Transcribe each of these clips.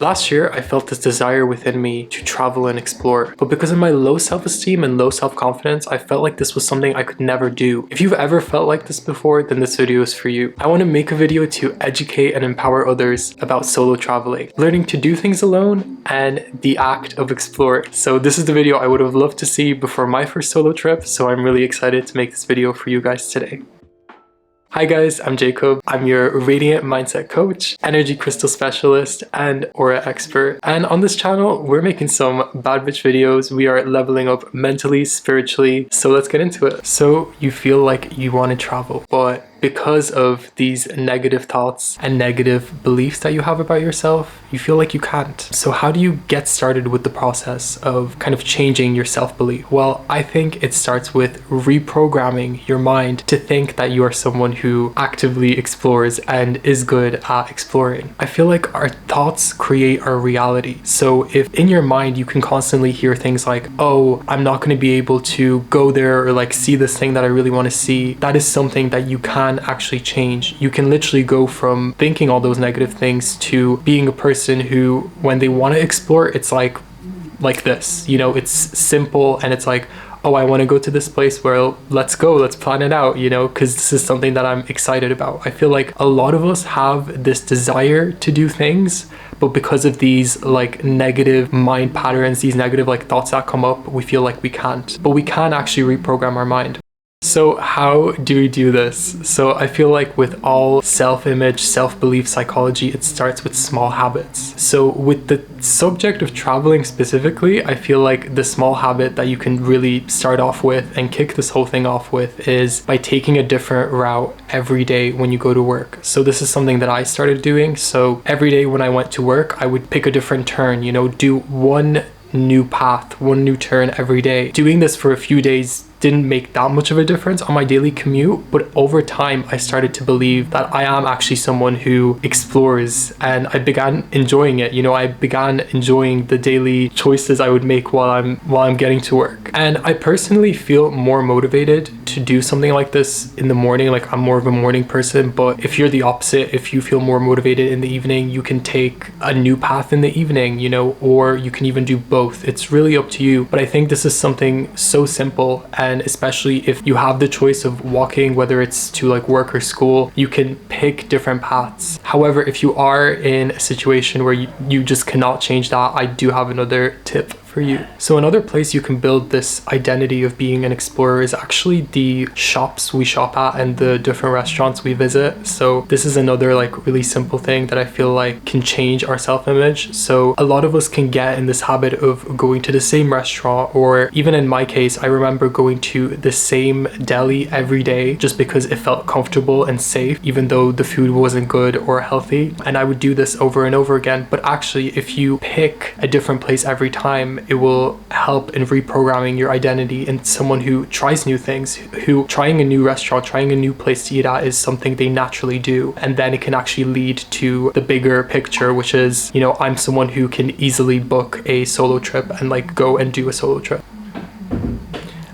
Last year, I felt this desire within me to travel and explore, but because of my low self-esteem and low self-confidence, I felt like this was something I could never do. If you've ever felt like this before, then this video is for you. I want to make a video to educate and empower others about solo traveling, learning to do things alone, and the act of exploring. So this is the video I would have loved to see before my first solo trip, so I'm really excited to make this video for you guys today. Hi guys, I'm Jacob. I'm your radiant mindset coach, energy crystal specialist, and aura expert. And on this channel, we're making some bad bitch videos. We are leveling up mentally, spiritually. So let's get into it. So you feel like you want to travel, but because of these negative thoughts and negative beliefs that you have about yourself, you feel like you can't. So how do you get started with the process of kind of changing your self-belief? Well, I think it starts with reprogramming your mind to think that you are someone who actively explores and is good at exploring. I feel like our thoughts create our reality. So if in your mind you can constantly hear things like, oh, I'm not going to be able to go there, or like see this thing that I really want to see, that is something that you can actually change. You can literally go from thinking all those negative things to being a person who, when they want to explore, it's like this, you know, it's simple and it's like, oh, I want to go to this place, where let's go, let's plan it out, you know, because this is something that I'm excited about. I feel like a lot of us have this desire to do things, but because of these like negative mind patterns, these negative like thoughts that come up, we feel like we can't, but we can actually reprogram our mind. So how do we do this? So I feel like with all self-image, self-belief psychology, it starts with small habits. So with the subject of traveling specifically, I feel like the small habit that you can really start off with and kick this whole thing off with is by taking a different route every day when you go to work. So this is something that I started doing. So every day when I went to work, I would pick a different turn, you know, do one new path, one new turn every day. Doing this for a few days didn't make that much of a difference on my daily commute, but over time I started to believe that I am actually someone who explores, and I began enjoying it. You know, I began enjoying the daily choices I would make while I'm getting to work. And I personally feel more motivated to do something like this in the morning. Like, I'm more of a morning person, but if you're the opposite, if you feel more motivated in the evening, you can take a new path in the evening, you know, or you can even do both. It's really up to you. But I think this is something so simple, and especially if you have the choice of walking, whether it's to like work or school, you can pick different paths. However, if you are in a situation where you just cannot change that, I do have another tip for you. So another place you can build this identity of being an explorer is actually the shops we shop at and the different restaurants we visit. So this is another like really simple thing that I feel like can change our self-image. So a lot of us can get in this habit of going to the same restaurant, or even in my case, I remember going to the same deli every day just because it felt comfortable and safe, even though the food wasn't good or healthy. And I would do this over and over again. But actually, if you pick a different place every time, it will help in reprogramming your identity into someone who tries new things, who trying a new restaurant, trying a new place to eat at is something they naturally do. And then it can actually lead to the bigger picture, which is, you know, I'm someone who can easily book a solo trip and like go and do a solo trip.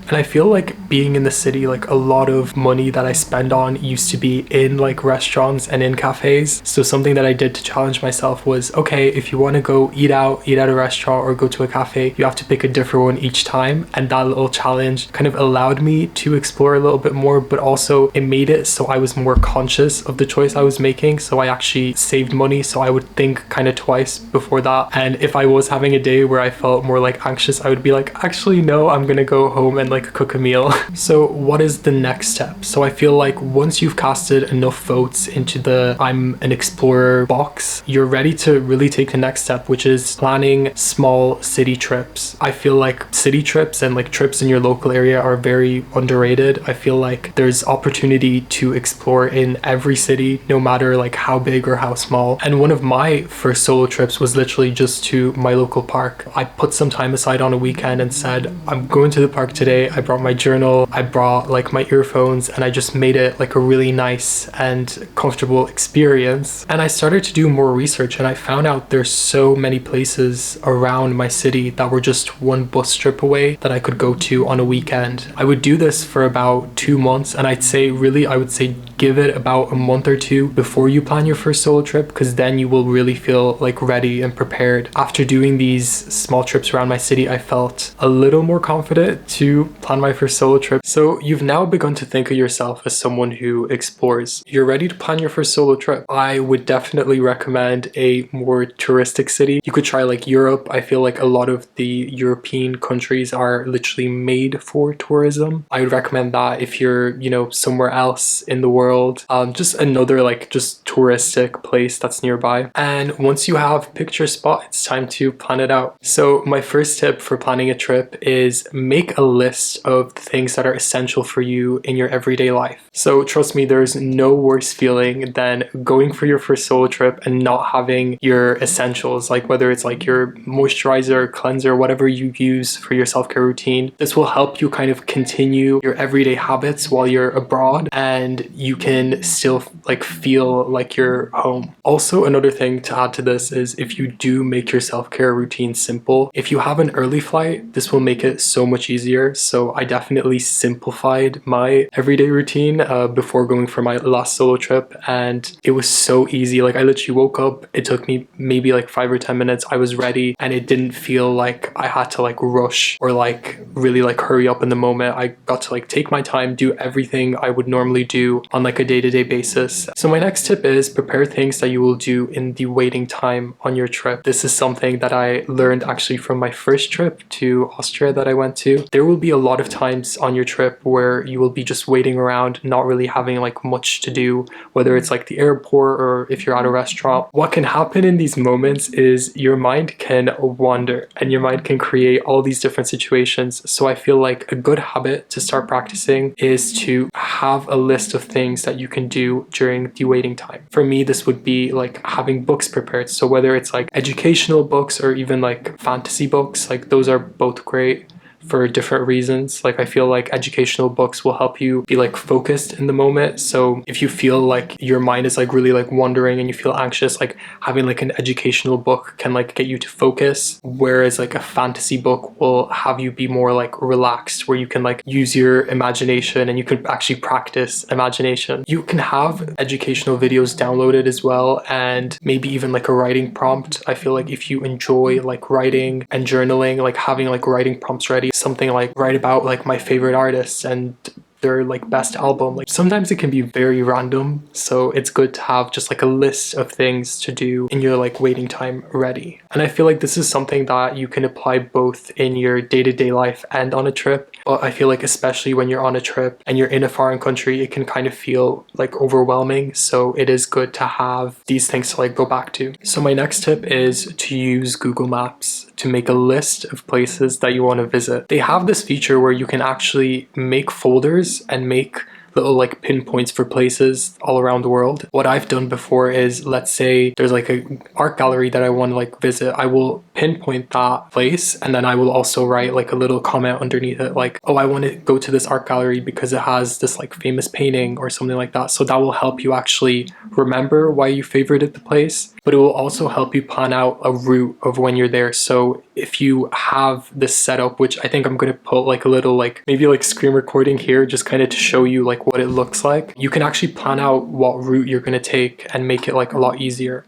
And I feel like being in the city, like a lot of money that I spend on used to be in like restaurants and in cafes. So something that I did to challenge myself was, okay, if you want to go eat at a restaurant or go to a cafe, you have to pick a different one each time. And that little challenge kind of allowed me to explore a little bit more, but also it made it so I was more conscious of the choice I was making. So I actually saved money. So I would think kind of twice before that. And if I was having a day where I felt more like anxious, I would be like, actually, no, I'm going to go home and like cook a meal. So what is the next step? So I feel like once you've casted enough votes into the I'm an explorer box, you're ready to really take the next step, which is planning small city trips. I feel like city trips and like trips in your local area are very underrated. I feel like there's opportunity to explore in every city, no matter like how big or how small. And one of my first solo trips was literally just to my local park. I put some time aside on a weekend and said, I'm going to the park today. I brought my journal, I brought like my earphones, and I just made it like a really nice and comfortable experience. And I started to do more research, and I found out there's so many places around my city that were just one bus trip away that I could go to on a weekend. I would do this for about 2 months, and I would say give it about a month or two before you plan your first solo trip, because then you will really feel like ready and prepared. After doing these small trips around my city, I felt a little more confident to plan my first solo trip. So you've now begun to think of yourself as someone who explores. You're ready to plan your first solo trip. I would definitely recommend a more touristic city. You could try like Europe. I feel like a lot of the European countries are literally made for tourism. I would recommend that if you're, you know, somewhere else in the world. Just another like just touristic place that's nearby. And once you have picked your spot, it's time to plan it out. So my first tip for planning a trip is make a list of the things that are essential for you in your everyday life. So trust me, there's no worse feeling than going for your first solo trip and not having your essentials, like whether it's like your moisturizer, cleanser, whatever you use for your self-care routine. This will help you kind of continue your everyday habits while you're abroad, and you can still like feel like you're home. Also, another thing to add to this is if you do make your self-care routine simple, if you have an early flight, this will make it so much easier. So I definitely simplified my everyday routine before going for my last solo trip, and it was so easy. Like I literally woke up, it took me maybe like 5 or 10 minutes, I was ready, and it didn't feel like I had to like rush or like really like hurry up in the moment. I got to like take my time, do everything I would normally do on like a day-to-day basis. So my next tip is prepare things that you will do in the waiting time on your trip. This is something that I learned actually from my first trip to Austria that I went to. There will be a lot of times on your trip where you will be just waiting around, not really having like much to do, whether it's like the airport or if you're at a restaurant. What can happen in these moments is your mind can wander and your mind can create all these different situations. So I feel like a good habit to start practicing is to have a list of things that you can do during the waiting time. For me, this would be like having books prepared. So whether it's like educational books or even like fantasy books, like those are both great for different reasons. Like I feel like educational books will help you be like focused in the moment. So if you feel like your mind is like really like wandering and you feel anxious, like having like an educational book can like get you to focus, whereas like a fantasy book will have you be more like relaxed, where you can like use your imagination and you can actually practice imagination. You can have educational videos downloaded as well, and maybe even like a writing prompt. I feel like if you enjoy like writing and journaling, like having like writing prompts ready, something like write about like my favorite artists and their like best album. Like sometimes it can be very random, so it's good to have just like a list of things to do in your like waiting time ready. And I feel like this is something that you can apply both in your day-to-day life and on a trip. But I feel like especially when you're on a trip and you're in a foreign country, it can kind of feel like overwhelming. So it is good to have these things to like go back to. So my next tip is to use Google Maps to make a list of places that you want to visit. They have this feature where you can actually make folders and make little like pinpoints for places all around the world. What I've done before is, let's say there's like an art gallery that I want to like visit, I will pinpoint that place and then I will also write like a little comment underneath it, like, oh, I want to go to this art gallery because it has this like famous painting or something like that. So that will help you actually remember why you favorited the place, but it will also help you plan out a route of when you're there. So if you have this setup, which I think I'm going to put like a little like maybe like screen recording here just kind of to show you like what it looks like, you can actually plan out what route you're going to take and make it like a lot easier.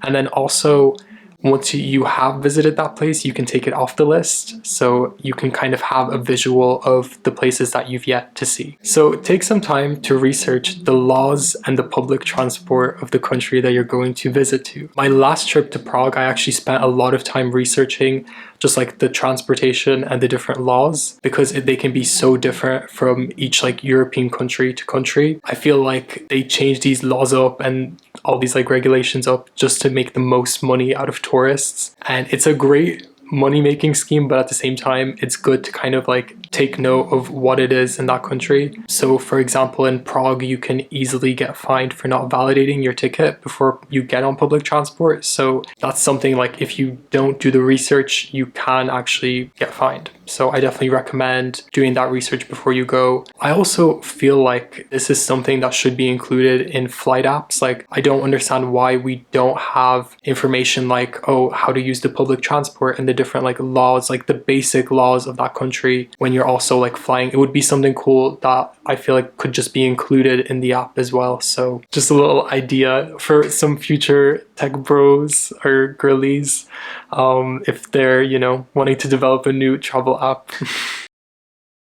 And then also once you have visited that place, you can take it off the list, so you can kind of have a visual of the places that you've yet to see. So take some time to research the laws and the public transport of the country that you're going to visit to. My last trip to Prague, I actually spent a lot of time researching just like the transportation and the different laws, because they can be so different from each like European country to country. I feel like they change these laws up and all these like regulations up just to make the most money out of tourists. And it's a great money-making scheme, but at the same time, it's good to kind of like take note of what it is in that country. So for example, in Prague, you can easily get fined for not validating your ticket before you get on public transport. So that's something like if you don't do the research, you can actually get fined. So I definitely recommend doing that research before you go. I also feel like this is something that should be included in flight apps. Like I don't understand why we don't have information like, oh, how to use the public transport and the different like laws, like the basic laws of that country when you're you're also like flying, it would be something cool that I feel like could just be included in the app as well. So just a little idea for some future tech bros or girlies, if they're, you know, wanting to develop a new travel app.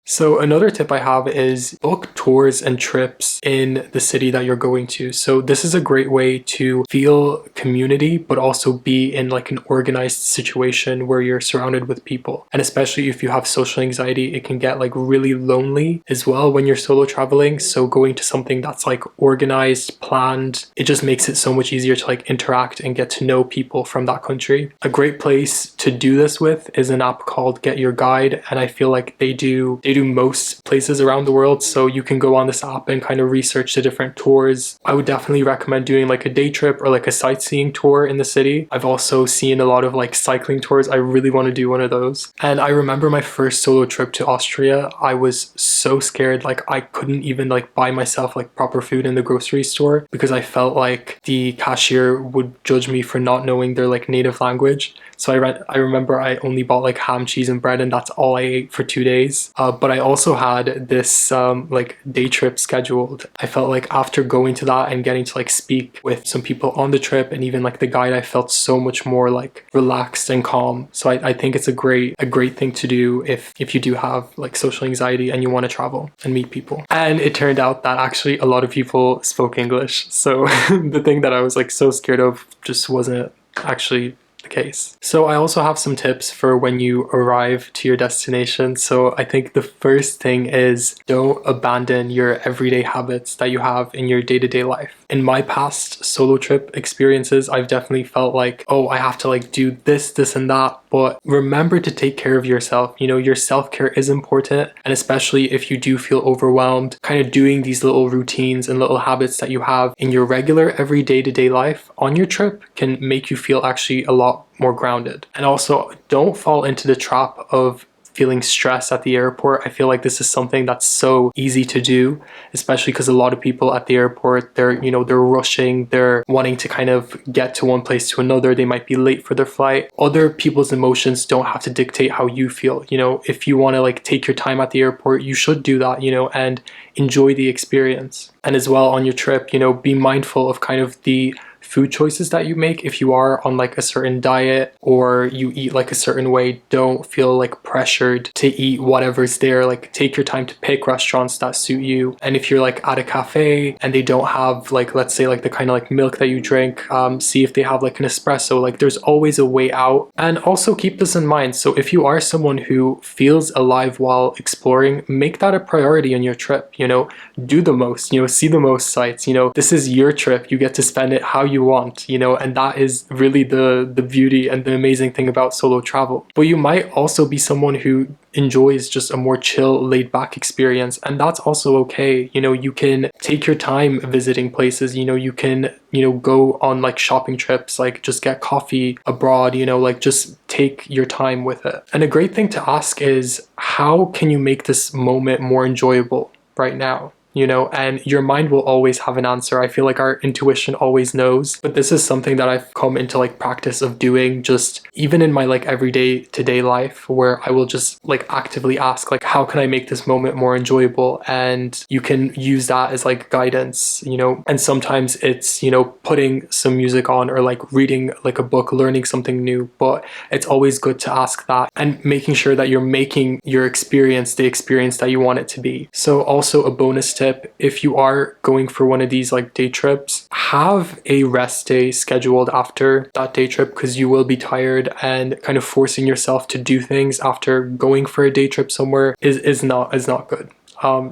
So another tip I have is book tours and trips in the city that you're going to. So this is a great way to feel community, but also be in like an organized situation where you're surrounded with people. And especially if you have social anxiety, it can get like really lonely as well when you're solo traveling. So going to something that's like organized, planned, it just makes it so much easier to like interact and get to know people from that country. A great place to do this with is an app called Get Your Guide, and I feel like they do most places around the world, so you can go on this app and kind of research the different tours. I would definitely recommend doing like a day trip or like a sightseeing tour in the city. I've also seen a lot of like cycling tours. I really want to do one of those. And I remember my first solo trip to Austria, I was so scared, like I couldn't even like buy myself like proper food in the grocery store because I felt like the cashier would judge me for not knowing their like native language. So I remember I only bought like ham, cheese, and bread, and that's all I ate for 2 days. But I also had this like day trip scheduled. I felt like after going to that and getting to like speak with some people on the trip and even like the guide, I felt so much more like relaxed and calm. So I think it's a great thing to do if you do have like social anxiety and you want to travel and meet people. And it turned out that actually a lot of people spoke English. So the thing that I was like so scared of just wasn't actually the case. So I also have some tips for when you arrive to your destination. So I think the first thing is don't abandon your everyday habits that you have in your day-to-day life. In my past solo trip experiences, I've definitely felt like, oh, I have to like do this, and that. But remember to take care of yourself. You know, your self-care is important. And especially if you do feel overwhelmed, kind of doing these little routines and little habits that you have in your regular everyday to day life on your trip can make you feel actually a lot more grounded. And also don't fall into the trap of feeling stressed at the airport. I feel like this is something that's so easy to do, especially because a lot of people at the airport, they're rushing, they're wanting to kind of get to one place to another, they might be late for their flight. Other people's emotions don't have to dictate how you feel. You know, if you want to like take your time at the airport, you should do that, you know, and enjoy the experience. And as well on your trip, you know, be mindful of kind of the food choices that you make. If you are on like a certain diet or you eat like a certain way, don't feel like pressured to eat whatever's there. Like take your time to pick restaurants that suit you. And if you're like at a cafe and they don't have like, let's say like the kind of like milk that you drink, see if they have like an espresso. Like there's always a way out. And also keep this in mind. So if you are someone who feels alive while exploring, make that a priority on your trip. You know, do the most, you know, see the most sights. You know, this is your trip. You get to spend it how you want, you know, and that is really the beauty and the amazing thing about solo travel. But you might also be someone who enjoys just a more chill, laid back experience, and that's also okay. You know, you can take your time visiting places. You know, you can, you know, go on like shopping trips, like just get coffee abroad, you know, like just take your time with it. And a great thing to ask is, how can you make this moment more enjoyable right now? You know, and your mind will always have an answer. I feel like our intuition always knows, but this is something that I've come into like practice of doing just even in my like everyday to day life, where I will just like actively ask like, how can I make this moment more enjoyable? And you can use that as like guidance, you know. And sometimes it's, you know, putting some music on or like reading like a book, learning something new, but it's always good to ask that and making sure that you're making your experience the experience that you want it to be. So also a bonus tip, if you are going for one of these like day trips, have a rest day scheduled after that day trip, because you will be tired, and kind of forcing yourself to do things after going for a day trip somewhere is not good.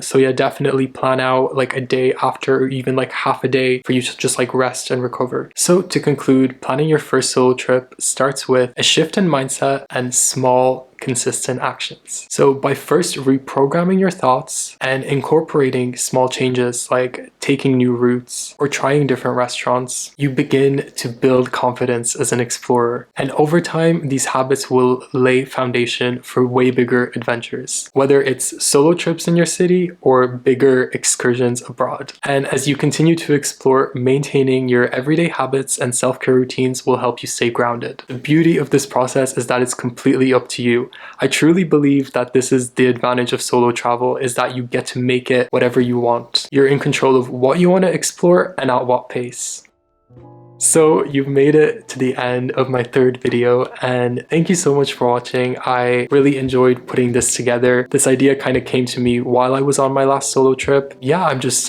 So yeah, definitely plan out like a day after, or even like half a day for you to just like rest and recover. So to conclude, planning your first solo trip starts with a shift in mindset and small consistent actions. So by first reprogramming your thoughts and incorporating small changes like taking new routes or trying different restaurants, you begin to build confidence as an explorer. And over time, these habits will lay foundation for way bigger adventures, whether it's solo trips in your city or bigger excursions abroad. And as you continue to explore, maintaining your everyday habits and self-care routines will help you stay grounded. The beauty of this process is that it's completely up to you. you. I truly believe that this is the advantage of solo travel, is that you get to make it whatever you want. You're in control of what you want to explore and at what pace. So you've made it to the end of my third video, and thank you so much for watching. I really enjoyed putting this together. This idea kind of came to me while I was on my last solo trip. Yeah,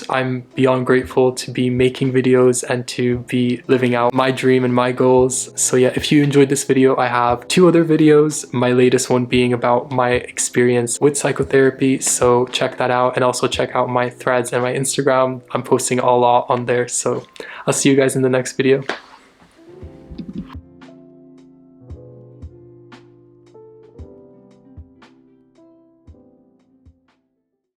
I'm beyond grateful to be making videos and to be living out my dream and my goals. So yeah, if you enjoyed this video, I have 2 other videos, my latest one being about my experience with psychotherapy, so check that out, and also check out my threads and my Instagram. I'm posting a lot on there, so I'll see you guys in the next video.